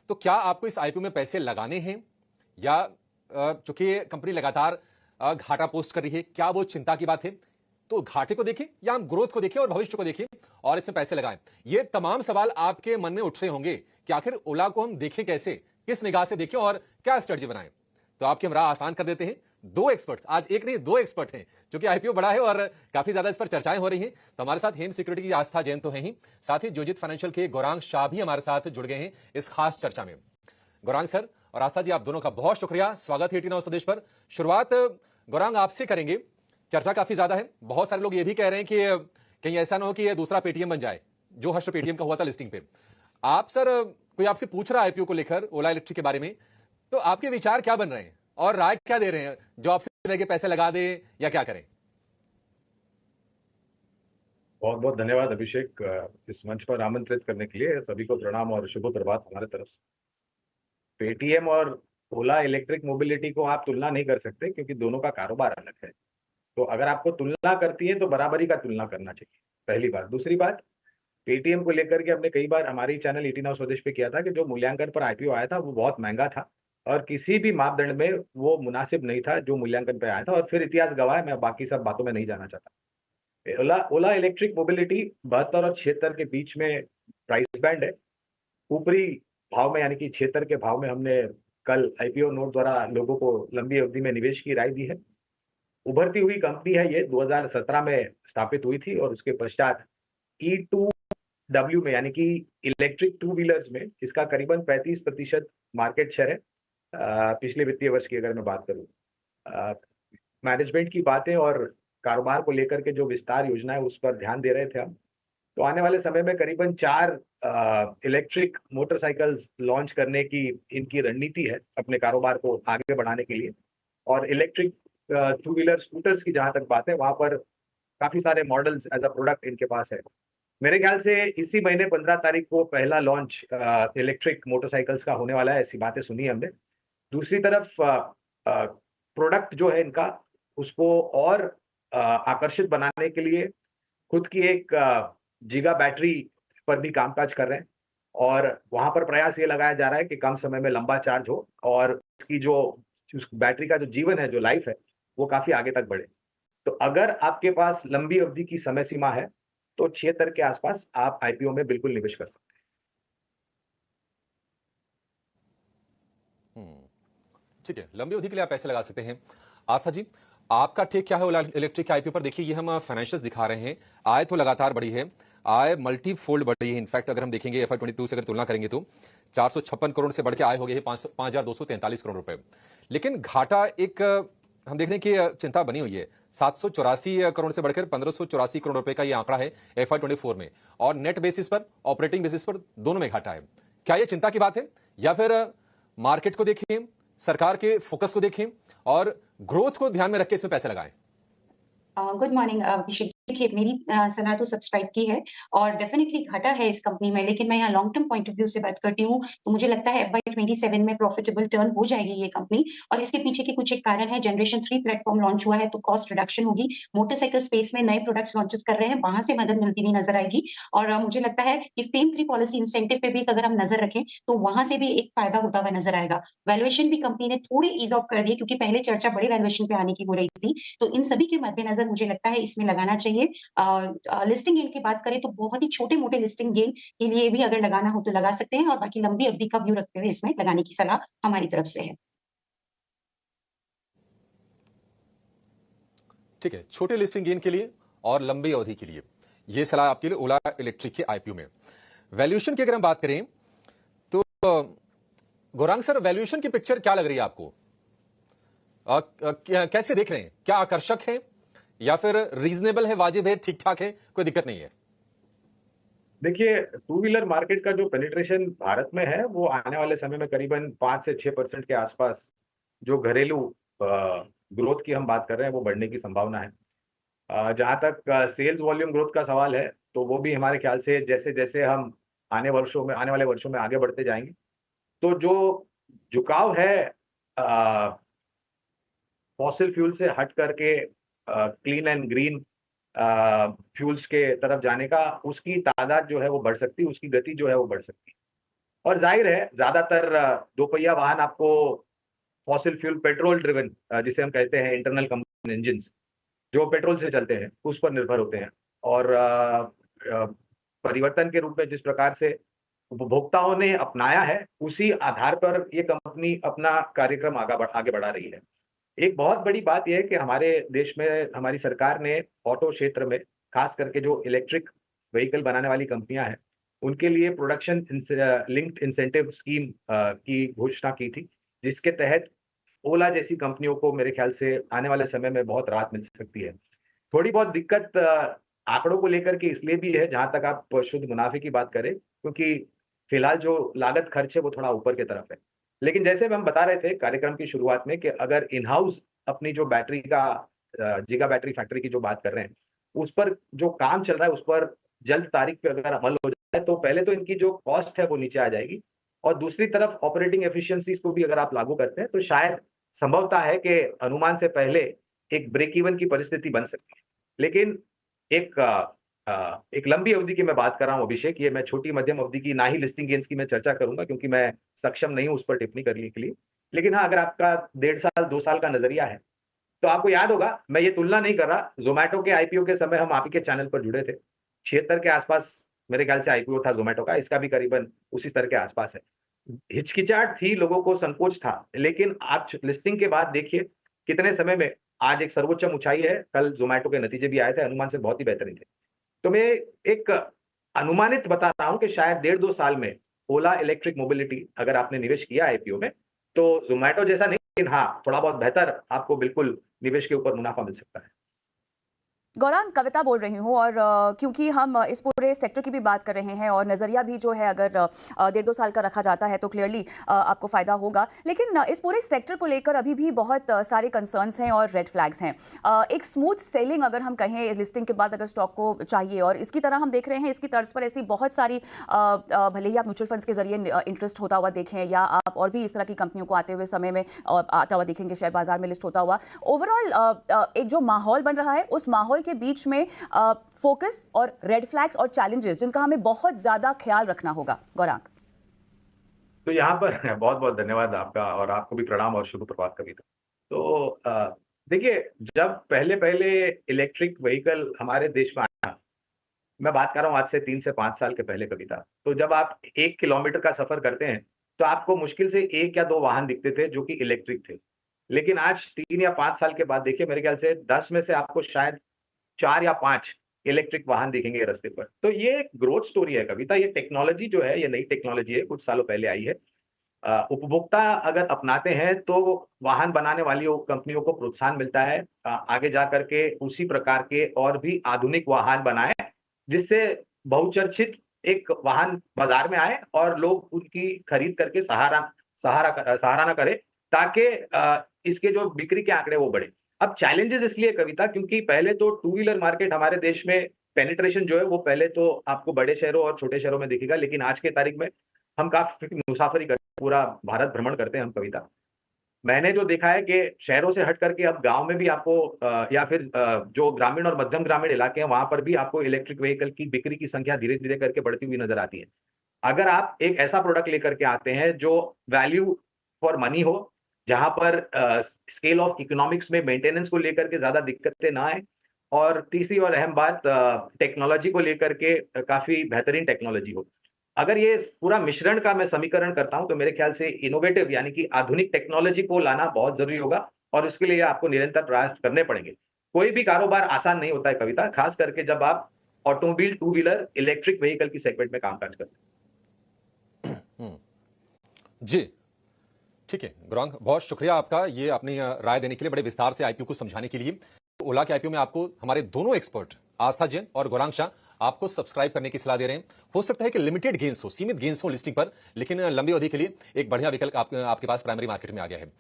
तो क्या आपको इस आईपीओ में पैसे लगाने हैं, या चूंकि कंपनी लगातार घाटा पोस्ट कर रही है, क्या वो चिंता की बात है? तो घाटे को देखें या हम ग्रोथ को देखें और भविष्य को देखें और इसमें पैसे लगाएं? ये तमाम सवाल आपके मन में उठ रहे होंगे कि आखिर ओला को हम देखें कैसे, किस निगाह से देखें और क्या स्ट्रेटजी बनाएं। तो आपकी हम राह आसान कर देते हैं। दो एक्सपर्ट्स, आज एक नहीं दो एक्सपर्ट हैं, क्योंकि आईपीओ बड़ा है और काफी ज्यादा इस पर चर्चाएं हो रही हैं। तो हमारे साथ हेम सिक्योरिटी की आस्था जैन तो है ही, साथ ही जोजित फाइनेंशियल के गौरांग शाह भी हमारे साथ जुड़ गए हैं इस खास चर्चा में। गौरांग सर और आस्था जी, आप दोनों का बहुत शुक्रिया, स्वागत है 89 स्वदेश पर। शुरुआत गौरांग आपसे करेंगे। चर्चा काफी ज्यादा है, बहुत सारे लोग ये भी कह रहे हैं कि कहीं ऐसा ना हो कि ये दूसरा पेटीएम बन जाए, जो हर्ष पेटीएम का हुआ था लिस्टिंग पे। आप सर, कोई आपसे पूछ रहा है आईपीओ को लेकर, ओला इलेक्ट्रिक के बारे में, तो आपके विचार क्या बन रहे हैं और राय क्या दे रहे हैं? जो आपसे लेके पैसे लगा दे या क्या करें? बहुत बहुत धन्यवाद अभिषेक, इस मंच पर आमंत्रित करने के लिए। सभी को प्रणाम और शुभ प्रभात हमारे तरफ से। पेटीएम और ओला इलेक्ट्रिक मोबिलिटी को आप तुलना नहीं कर सकते, क्योंकि दोनों का कारोबार अलग है। तो अगर आपको तुलना करती है तो बराबरी का तुलना करना चाहिए, पहली बात। दूसरी बात, पेटीएम को लेकर के हमने कई बार हमारी चैनल 89 स्वदेश पे किया था कि जो मूल्यांकन पर आईपीओ आया था वो बहुत महंगा था और किसी भी मापदंड में वो मुनासिब नहीं था जो मूल्यांकन पे आया था। और फिर इतिहास गवाह है, मैं बाकी सब बातों में नहीं जाना चाहता। ओला ओला इलेक्ट्रिक मोबिलिटी 72 और 76 के बीच में प्राइस बैंड है। ऊपरी भाव में यानी कि 76 के भाव में हमने कल आईपीओ नोट द्वारा लोगों को लंबी अवधि में निवेश की राय दी है। उभरती हुई कंपनी है, ये 2017 में स्थापित हुई थी और उसके पश्चात E2W में यानी कि इलेक्ट्रिक टू व्हीलर्स में इसका करीबन 35% मार्केट शेयर है। पिछले वित्तीय वर्ष की अगर मैं बात करूं, मैनेजमेंट की बातें और कारोबार को लेकर के जो विस्तार योजना है उस पर ध्यान दे रहे थे हम। तो आने वाले समय में करीबन 4 इलेक्ट्रिक मोटरसाइकिल्स लॉन्च करने की इनकी रणनीति है अपने कारोबार को आगे बढ़ाने के लिए। और इलेक्ट्रिक टू व्हीलर स्कूटर्स की जहां तक बात है, वहां पर काफी सारे मॉडल्स एज अ प्रोडक्ट इनके पास है। मेरे ख्याल से इसी महीने 15 तारीख को पहला लॉन्च इलेक्ट्रिक मोटरसाइकिल्स का होने वाला है, ऐसी बातें सुनी हमने। दूसरी तरफ प्रोडक्ट जो है इनका, उसको और आकर्षित बनाने के लिए खुद की एक जिगा बैटरी पर भी कामकाज कर रहे हैं। और वहां पर प्रयास ये लगाया जा रहा है कि कम समय में लंबा चार्ज हो और उसकी जो उस बैटरी का जो जीवन है, जो लाइफ है, वो काफी आगे तक बढ़े। तो अगर आपके पास लंबी अवधि की समय सीमा है तो 76 के आसपास आप आईपीओ में बिल्कुल निवेश कर सकते हैं। ठीक है, लंबी अवधि के लिए आप पैसे लगा सकते हैं। आस्था जी, आपका टेक क्या है ओला इलेक्ट्रिक के आईपीओ पर? देखिए, ये हम फाइनेंशियल्स दिखा रहे हैं, आय तो लगातार बढ़ी है, आय मल्टी फोल्ड बढ़ी है। इनफैक्ट अगर हम देखेंगे FY22 से अगर तुलना करेंगे तो 456 करोड़ से बढ़ के आय हो गई है 5,243 करोड़ रुपए। लेकिन घाटा एक हम देख रहे हैं कि चिंता बनी हुई है। 784 करोड़ से बढ़कर 1584 करोड़ रुपए का ये आंकड़ा है FY24 में, और नेट बेसिस पर, ऑपरेटिंग बेसिस पर दोनों में घाटा है। क्या ये चिंता की बात है, या फिर मार्केट को देखें, सरकार के फोकस को देखें और ग्रोथ को ध्यान में रख के इसमें पैसे लगाएं? गुड मॉर्निंग अभिषेक। देखिए, मेरी सलाह तो सब्सक्राइब की है और डेफिनेटली घाटा है इस कंपनी में, लेकिन मैं यहाँ long term point of view से बात करती हूँ तो मुझे लगता है FY27 में प्रॉफिटेबल टर्न हो जाएगी ये कंपनी। और इसके पीछे के कुछ एक कारण है, जनरेशन 3 प्लेटफॉर्म लॉन्च हुआ है तो कॉस्ट रिडक्शन होगी। मोटरसाइकिल स्पेस में नए प्रोडक्ट्स लॉन्चेस कर रहे हैं, वहां से मदद मिलती हुई नजर आएगी। और मुझे लगता है कि फेम 3 पॉलिसी इंसेंटिव पे भी अगर हम नजर रखें तो वहां से भी एक फायदा होता हुआ नजर आएगा। वैल्यूएशन भी कंपनी ने थोड़ी ईज ऑफ कर दी, क्योंकि पहले चर्चा बड़े वैल्यूएशन पे आने की हो रही थी। तो इन सभी के मद्देनजर मुझे लगता है इसमें लगाना चाहिए। लिस्टिंग गेन की बात करें तो बहुत ही छोटे मोटे लिस्टिंग गेन के लिए भी अगर लगाना हो तो लगा सकते हैं, और बाकी लंबी अवधि का व्यू रखते हुए इसमें लगाने की सलाह हमारी तरफ से है। ठीक है, छोटे लिस्टिंग गेन के लिए और लंबी अवधि के लिए यह सलाह आपके लिए ओला इलेक्ट्रिक के आईपीओ में। वैल्यूएशन की अगर हम बात करें तो गौरांग सर, वैल्यूएशन की पिक्चर क्या लग रही है आपको? कैसे देख रहे हैं? क्या आकर्षक है या फिर रीजनेबल है, वाजिब है, ठीक ठाक है, कोई दिक्कत नहीं है? देखिए, टू व्हीलर मार्केट का जो पेनिट्रेशन भारत में है वो आने वाले समय में करीबन 5 से 6% के आसपास, जो घरेलू ग्रोथ की हम बात कर रहे हैं, वो बढ़ने की संभावना है। जहां तक सेल्स वॉल्यूम ग्रोथ का सवाल है तो वो भी हमारे ख्याल से जैसे जैसे हम आने वाले वर्षों में आगे बढ़ते जाएंगे तो जो झुकाव है फॉसिल फ्यूल से हट करके क्लीन एंड ग्रीन फ्यूल्स के तरफ जाने का, उसकी तादाद जो है वो बढ़ सकती है, उसकी गति जो है वो बढ़ सकती है। और जाहिर है ज्यादातर दोपहिया वाहन आपको फॉसिल फ्यूल पेट्रोल ड्रिवन, जिसे हम कहते हैं इंटरनल कंबशन इंजन, जो पेट्रोल से चलते हैं उस पर निर्भर होते हैं। और परिवर्तन के रूप में जिस प्रकार से उपभोक्ताओं ने अपनाया है, उसी आधार पर ये कंपनी अपना कार्यक्रम आगे बढ़ा रही है। एक बहुत बड़ी बात यह है कि हमारे देश में हमारी सरकार ने ऑटो क्षेत्र में खास करके जो इलेक्ट्रिक व्हीकल बनाने वाली कंपनियां हैं, उनके लिए प्रोडक्शन लिंक्ड इंसेंटिव स्कीम की घोषणा की थी, जिसके तहत ओला जैसी कंपनियों को मेरे ख्याल से आने वाले समय में बहुत राहत मिल सकती है। थोड़ी बहुत दिक्कत आंकड़ों को लेकर के इसलिए भी है, जहां तक आप शुद्ध मुनाफे की बात करें, क्योंकि फिलहाल जो लागत खर्च है वो थोड़ा ऊपर की तरफ है। लेकिन जैसे हम बता रहे थे कार्यक्रम की शुरुआत में कि अगर इन हाउस अपनी जो बैटरी का जिगा बैटरी फैक्ट्री की जो बात कर रहे हैं, उस पर जो काम चल रहा है, उस पर जल्द तारीख पे अगर अमल हो जाए तो पहले तो इनकी जो कॉस्ट है वो नीचे आ जाएगी, और दूसरी तरफ ऑपरेटिंग एफिशिएंसीज को भी अगर आप लागू करते हैं तो शायद संभवता है कि अनुमान से पहले एक ब्रेक इवन की परिस्थिति बन सकती है। लेकिन एक लंबी अवधि की मैं बात कर रहा हूं अभिषेक, ये मैं छोटी मध्यम अवधि की ना ही लिस्टिंग गेन्स की मैं चर्चा करूंगा, क्योंकि मैं सक्षम नहीं हूं उस पर टिप्पणी करने के लिए। लेकिन हाँ, अगर आपका 1.5 साल 2 साल का नजरिया है तो आपको याद होगा, मैं ये तुलना नहीं कर रहा, जोमेटो के आईपीओ के समय हम आप ही के चैनल पर जुड़े थे, 76 के आसपास मेरे ख्याल से आईपीओ था जोमेटो का, इसका भी करीबन उसी स्तर के आसपास है। हिचकिचाहट थी, लोगों को संकोच था, लेकिन आप लिस्टिंग के बाद देखिए कितने समय में आज एक सर्वोच्च ऊंचाई है। कल जोमेटो के नतीजे भी आए थे, अनुमान से बहुत ही बेहतरीन थे। तो मैं एक अनुमानित बता रहा हूं कि शायद 1.5-2 साल में ओला इलेक्ट्रिक मोबिलिटी अगर आपने निवेश किया आईपीओ में, तो जोमेटो जैसा नहीं, लेकिन हाँ, थोड़ा बहुत बेहतर आपको बिल्कुल निवेश के ऊपर मुनाफा मिल सकता है। गौरांग, कविता बोल रही हूँ, और क्योंकि हम इस पूरे सेक्टर की भी बात कर रहे हैं और नज़रिया भी जो है अगर 1.5-2 साल का रखा जाता है तो क्लियरली आपको फ़ायदा होगा। लेकिन इस पूरे सेक्टर को लेकर अभी भी बहुत सारे कंसर्न्स हैं और रेड फ्लैग्स हैं। एक स्मूथ सेलिंग अगर हम कहें लिस्टिंग के बाद अगर स्टॉक को चाहिए, और इसकी तरह हम देख रहे हैं इसकी तर्ज पर ऐसी बहुत सारी, भले ही आप म्यूचुअल फंड्स के जरिए इंटरेस्ट होता हुआ देखें या आप और भी इस तरह की कंपनियों को आते हुए समय में आता हुआ देखेंगे, शेयर बाजार में लिस्ट होता हुआ, ओवरऑल एक जो माहौल बन रहा है उस माहौल के बीच में फोकस और रेड फ्लैग्स और चैलेंजेस जिनका हमें बहुत ज्यादा ख्याल रखना होगा। गौरांग, तो यहाँ पर बहुत बहुत धन्यवाद आपका, और आपको भी प्रणाम और शुभ प्रभात कविता। तो देखिए, जब पहले पहले इलेक्ट्रिक व्हीकल हमारे देश में आया, मैं बात कर रहा हूँ आज से 3 से 5 साल के पहले कविता, तो जब आप 1 किलोमीटर का सफर करते हैं तो आपको मुश्किल से 1 या 2 वाहन दिखते थे जो कि इलेक्ट्रिक थे। लेकिन आज 3 या 5 साल के बाद देखिए, मेरे ख्याल से 10 में से आपको शायद 4 या 5 इलेक्ट्रिक वाहन दिखेंगे रास्ते पर। तो ये एक ग्रोथ स्टोरी है कविता। ये टेक्नोलॉजी जो है, ये नई टेक्नोलॉजी है, कुछ सालों पहले आई है। उपभोक्ता अगर अपनाते हैं तो वाहन बनाने वाली कंपनियों को प्रोत्साहन मिलता है आगे जा करके उसी प्रकार के और भी आधुनिक वाहन बनाए, जिससे बहुचर्चित एक वाहन बाजार में आए और लोग उनकी खरीद करके सहारा ना करें, ताकि इसके जो बिक्री के आंकड़े वो बढ़े। अब चैलेंजेस इसलिए कविता, क्योंकि पहले तो टू व्हीलर मार्केट हमारे देश में पेनिट्रेशन जो है वो पहले तो आपको बड़े शहरों और छोटे शहरों में दिखेगा, लेकिन आज के तारीख में हम काफी मुसाफरी करते हैं, पूरा भारत भ्रमण करते हैं हम कविता। मैंने जो देखा है कि शहरों से हट करके अब गांव में भी आपको या फिर जो ग्रामीण और मध्यम ग्रामीण इलाके हैं वहां पर भी आपको इलेक्ट्रिक व्हीकल की बिक्री की संख्या धीरे धीरे करके बढ़ती हुई नजर आती है। अगर आप एक ऐसा प्रोडक्ट लेकर के आते हैं जो वैल्यू फॉर मनी हो, जहां पर स्केल ऑफ इकोनॉमिक्स में मेंटेनेंस को लेकर के ज्यादा दिक्कतें ना आए, और तीसरी और अहम बात टेक्नोलॉजी को लेकर के काफी बेहतरीन टेक्नोलॉजी हो, अगर ये पूरा मिश्रण का मैं समीकरण करता हूं तो मेरे ख्याल से इनोवेटिव यानी कि आधुनिक टेक्नोलॉजी को लाना बहुत जरूरी होगा, और इसके लिए आपको निरंतर प्रयास करने पड़ेंगे। कोई भी कारोबार आसान नहीं होता है कविता, खास करके जब आप automobile, two wheeler, electric vehicle की सेगमेंट में कामकाज करते हैं। जी ठीक है गौरांग, बहुत शुक्रिया आपका ये अपनी राय देने के लिए, बड़े विस्तार से आईपीओ को समझाने के लिए। ओला के आईपीओ में आपको हमारे दोनों एक्सपर्ट आस्था जैन और गौरांग शाह आपको सब्सक्राइब करने की सलाह दे रहे हैं। हो सकता है कि लिमिटेड गेन्स हो, सीमित गेन्स हो लिस्टिंग पर, लेकिन लंबी अवधि के लिए एक बढ़िया विकल्प आपके पास प्राइमरी मार्केट में आ गया है।